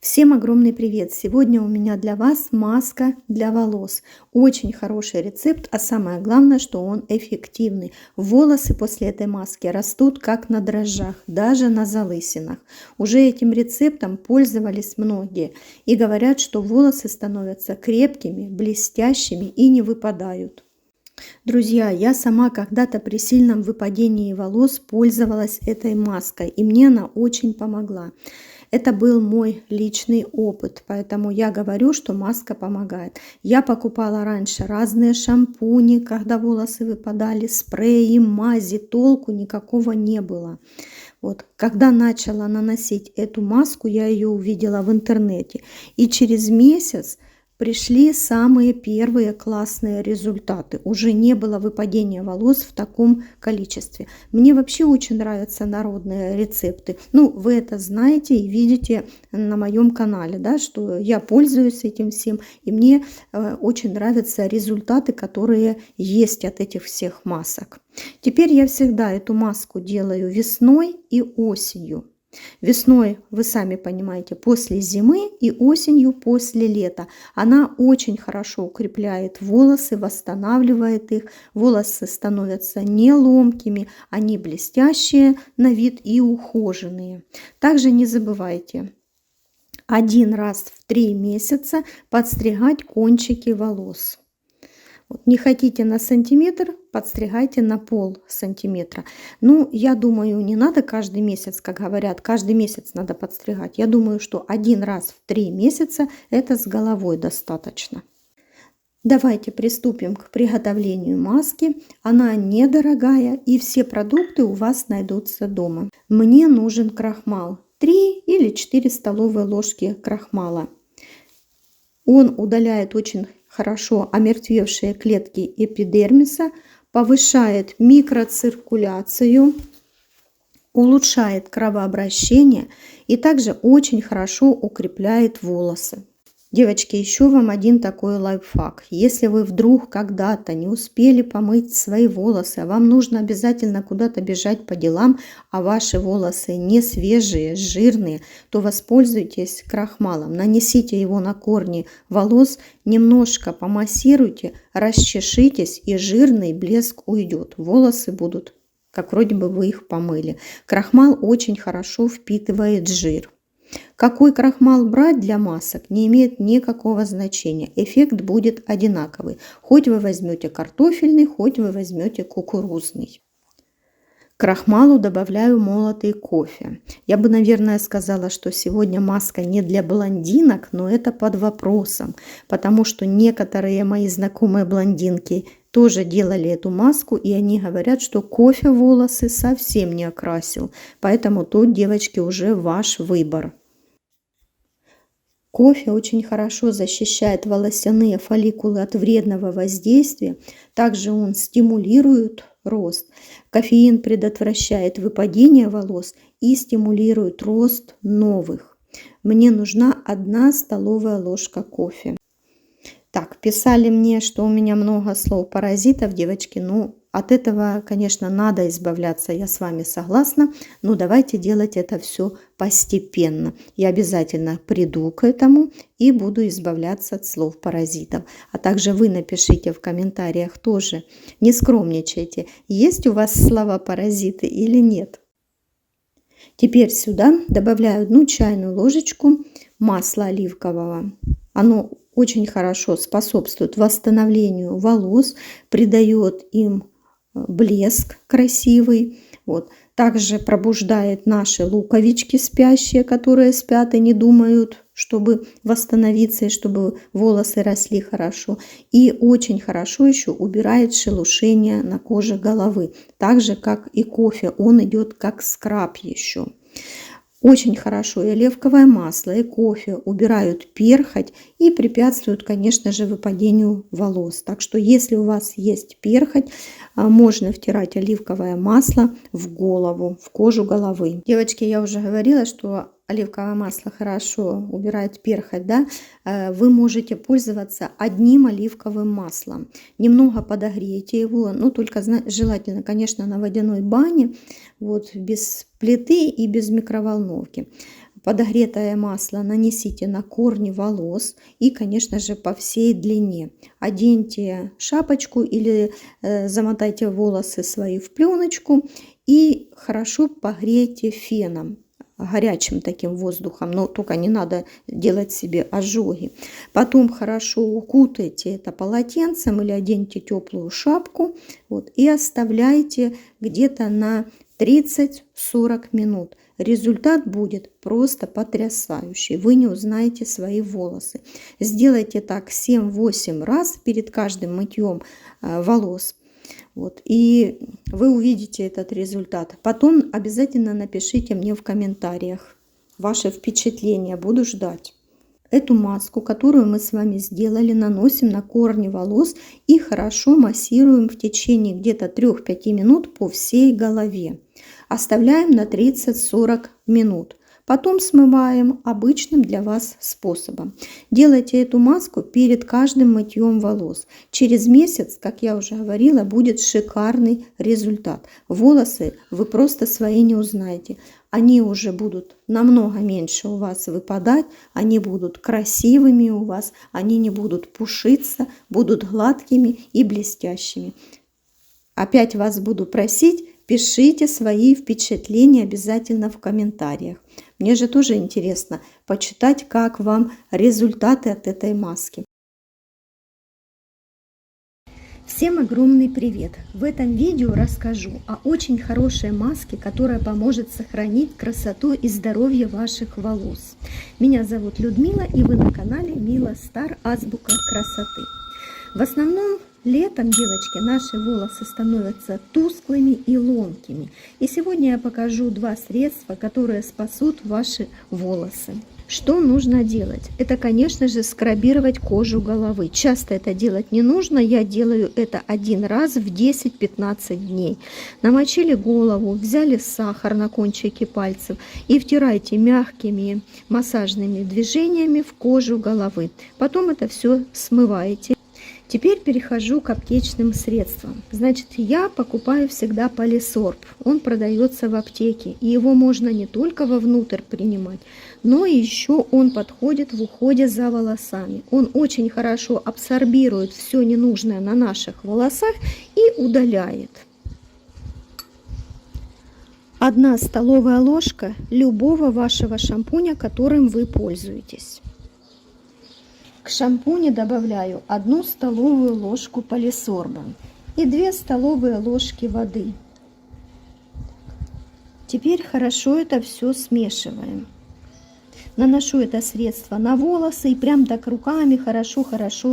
Всем огромный привет! Сегодня у меня для вас маска для волос. Очень хороший рецепт, а самое главное, что он эффективный. Волосы после этой маски растут как на дрожжах, даже на залысинах. Уже этим рецептом пользовались многие и говорят, что волосы становятся крепкими, блестящими и не выпадают. Друзья, я сама когда-то при сильном выпадении волос пользовалась этой маской, и мне она очень помогла. Это был мой личный опыт, поэтому я говорю, что маска помогает. Я покупала раньше разные шампуни, когда волосы выпадали, спреи, мази, толку никакого не было. Вот, когда начала наносить эту маску, я ее увидела в интернете, и через месяц пришли самые первые классные результаты. Уже не было выпадения волос в таком количестве. Мне вообще очень нравятся народные рецепты. Ну, вы это знаете и видите на моем канале, да, что я пользуюсь этим всем. И мне очень нравятся результаты, которые есть от этих всех масок. Теперь я всегда эту маску делаю весной и осенью. Весной, вы сами понимаете, после зимы, и осенью после лета. Она очень хорошо укрепляет волосы, восстанавливает их. Волосы становятся не ломкими, они блестящие на вид и ухоженные. Также не забывайте один раз в 3 месяца подстригать кончики волос. Вот, не хотите на сантиметр, подстригайте на пол-сантиметра. Ну, я думаю, не надо каждый месяц, как говорят, каждый месяц надо подстригать. Я думаю, что один раз в 3 месяца это с головой достаточно. Давайте приступим к приготовлению маски. Она недорогая, и все продукты у вас найдутся дома. Мне нужен крахмал. 3 или 4 столовые ложки крахмала. Он удаляет очень хорошо омертвевшие клетки эпидермиса, повышает микроциркуляцию, улучшает кровообращение и также очень хорошо укрепляет волосы. Девочки, еще вам один такой лайфхак. Если вы вдруг когда-то не успели помыть свои волосы, а вам нужно обязательно куда-то бежать по делам, а ваши волосы не свежие, жирные, то воспользуйтесь крахмалом. Нанесите его на корни волос, немножко помассируйте, расчешитесь, и жирный блеск уйдет. Волосы будут, как вроде бы вы их помыли. Крахмал очень хорошо впитывает жир. Какой крахмал брать для масок не имеет никакого значения. Эффект будет одинаковый. Хоть вы возьмете картофельный, хоть вы возьмете кукурузный. К крахмалу добавляю молотый кофе. Я бы, наверное, сказала, что сегодня маска не для блондинок, но это под вопросом, потому что некоторые мои знакомые блондинки тоже делали эту маску, и они говорят, что кофе волосы совсем не окрасил. Поэтому тут, девочки, уже ваш выбор. Кофе очень хорошо защищает волосяные фолликулы от вредного воздействия. Также он стимулирует рост. Кофеин предотвращает выпадение волос и стимулирует рост новых. Мне нужна 1 столовая ложка кофе. Так, писали мне, что у меня много слов паразитов, девочки. Ну, от этого, конечно, надо избавляться, я с вами согласна. Но давайте делать это все постепенно. Я обязательно приду к этому и буду избавляться от слов паразитов. А также вы напишите в комментариях тоже, не скромничайте, есть у вас слова паразиты или нет. Теперь сюда добавляю 1 чайную ложечку масла оливкового. Оно очень хорошо способствует восстановлению волос, придает им блеск красивый. Вот. Также пробуждает наши луковички спящие, которые спят и не думают, чтобы восстановиться и чтобы волосы росли хорошо. И очень хорошо еще убирает шелушение на коже головы. Так же, как и кофе, он идет как скраб еще. Очень хорошо и оливковое масло, и кофе убирают перхоть и препятствуют, конечно же, выпадению волос. Так что, если у вас есть перхоть, можно втирать оливковое масло в голову, в кожу головы. Девочки, я уже говорила, что оливковое масло хорошо убирает перхоть, да? Вы можете пользоваться одним оливковым маслом. Немного подогрейте его, ну только желательно, конечно, на водяной бане, вот, без плиты и без микроволновки. Подогретое масло нанесите на корни волос и, конечно же, по всей длине. Оденьте шапочку или замотайте волосы свои в пленочку и хорошо погрейте феном, горячим таким воздухом, но только не надо делать себе ожоги. Потом хорошо укутайте это полотенцем или оденьте теплую шапку, вот, и оставляйте где-то на 30-40 минут. Результат будет просто потрясающий. Вы не узнаете свои волосы. Сделайте так 7-8 раз перед каждым мытьем волос. Вот, и вы увидите этот результат. Потом обязательно напишите мне в комментариях ваши впечатления. Буду ждать. Эту маску, которую мы с вами сделали, наносим на корни волос и хорошо массируем в течение где-то 3-5 минут по всей голове. Оставляем на 30-40 минут. Потом смываем обычным для вас способом. Делайте эту маску перед каждым мытьем волос. Через месяц, как я уже говорила, будет шикарный результат. Волосы вы просто свои не узнаете. Они уже будут намного меньше у вас выпадать, они будут красивыми у вас, они не будут пушиться, будут гладкими и блестящими. Опять вас буду просить, пишите свои впечатления обязательно в комментариях. Мне же тоже интересно почитать, как вам результаты от этой маски. Всем огромный привет! В этом видео расскажу о очень хорошей маске, которая поможет сохранить красоту и здоровье ваших волос. Меня зовут Людмила, и вы на канале Мила Стар Азбука красоты. В основном летом, девочки, наши волосы становятся тусклыми и ломкими. И сегодня я покажу два средства, которые спасут ваши волосы. Что нужно делать? Это, конечно же, скрабировать кожу головы. Часто это делать не нужно. Я делаю это один раз в 10-15 дней. Намочили голову, взяли сахар на кончике пальцев и втирайте мягкими массажными движениями в кожу головы. Потом это все смываете. Теперь перехожу к аптечным средствам. Значит, я покупаю всегда полисорб. Он продается в аптеке. И его можно не только вовнутрь принимать, но еще он подходит в уходе за волосами. Он очень хорошо абсорбирует все ненужное на наших волосах и удаляет. 1 столовая ложка любого вашего шампуня, которым вы пользуетесь. К шампуню добавляю 1 столовую ложку полисорба и 2 столовые ложки воды. Теперь хорошо это все смешиваем. Наношу это средство на волосы и прям так руками хорошо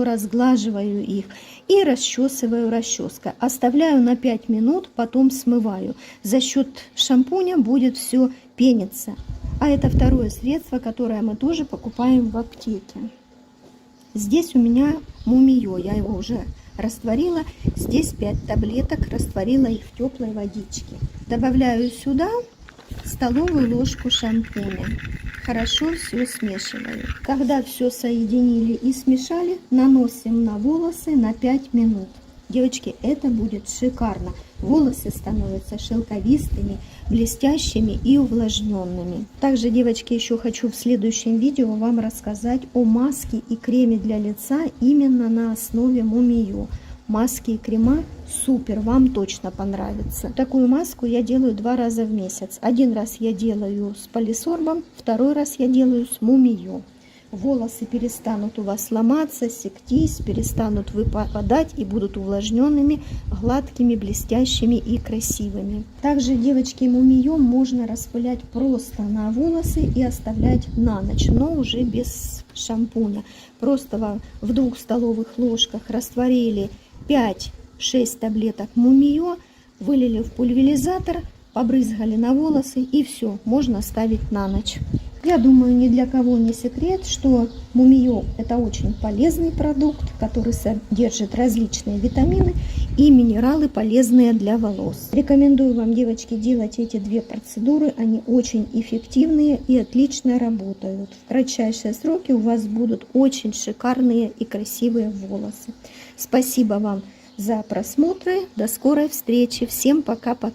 разглаживаю их и расчесываю расческой. Оставляю на 5 минут, потом смываю. За счет шампуня будет все пениться. А это второе средство, которое мы тоже покупаем в аптеке. Здесь у меня мумиё, я его уже растворила. Здесь 5 таблеток, растворила их в теплой водичке. Добавляю сюда столовую ложку шампуня. Хорошо все смешиваю. Когда все соединили и смешали, наносим на волосы на 5 минут. Девочки, это будет шикарно. Волосы становятся шелковистыми, блестящими и увлажненными. Также, девочки, еще хочу в следующем видео вам рассказать о маске и креме для лица именно на основе мумиё. Маски и крема супер, вам точно понравится. Такую маску я делаю 2 раза в месяц. Один раз я делаю с полисорбом, второй раз я делаю с мумиё. Волосы перестанут у вас ломаться, сектись, перестанут выпадать и будут увлажненными, гладкими, блестящими и красивыми. Также, девочки, мумиё можно распылять просто на волосы и оставлять на ночь, но уже без шампуня. Просто в 2 столовых ложках растворили 5-6 таблеток мумиё, вылили в пульверизатор, побрызгали на волосы и все, можно ставить на ночь. Я думаю, ни для кого не секрет, что мумиё – это очень полезный продукт, который содержит различные витамины и минералы, полезные для волос. Рекомендую вам, девочки, делать эти 2 процедуры. Они очень эффективные и отлично работают. В кратчайшие сроки у вас будут очень шикарные и красивые волосы. Спасибо вам за просмотры. До скорой встречи. Всем пока-пока.